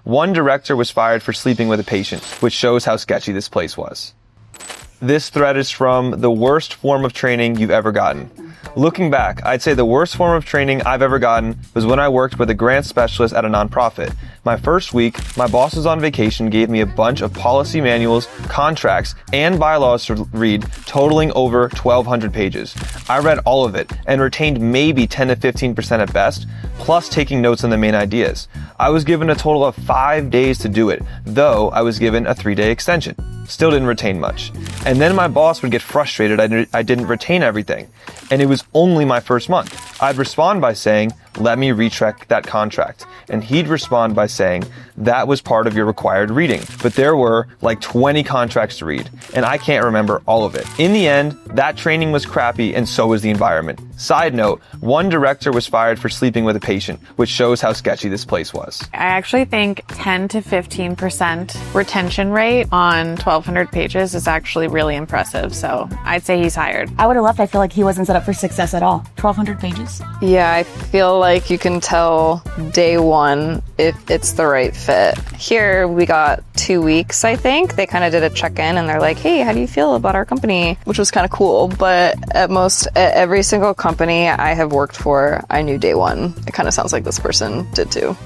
one director was fired for sleeping with a patient, which shows how sketchy this place was. This thread is from the worst form of training you've ever gotten. Looking back, I'd say the worst form of training I've ever gotten was when I worked with a grant specialist at a nonprofit. My first week, my boss was on vacation, gave me a bunch of policy manuals, contracts, and bylaws to read, totaling over 1,200 pages. I read all of it and retained maybe 10 to 15% at best, plus taking notes on the main ideas. I was given a total of 5 days to do it, though I was given a 3-day extension. Still didn't retain much. And then my boss would get frustrated I didn't retain everything. And it was only my first month. I'd respond by saying, let me recheck that contract. And he'd respond by saying, that was part of your required reading. But there were like 20 contracts to read, and I can't remember all of it. In the end, that training was crappy, and so was the environment. Side note, one director was fired for sleeping with a patient, which shows how sketchy this place was. I actually think 10 to 15% retention rate on 1,200 pages is actually really impressive. So I'd say he's hired. I would have left. I feel like he wasn't set up for success at all. 1,200 pages? Yeah, I feel like you can tell day one if it's the right fit. Here we got 2 weeks, I think. They kind of did a check-in and they're like, hey, how do you feel about our company? Which was kind of cool. But at every single company I have worked for, I knew day one. It kind of sounds like this person did too.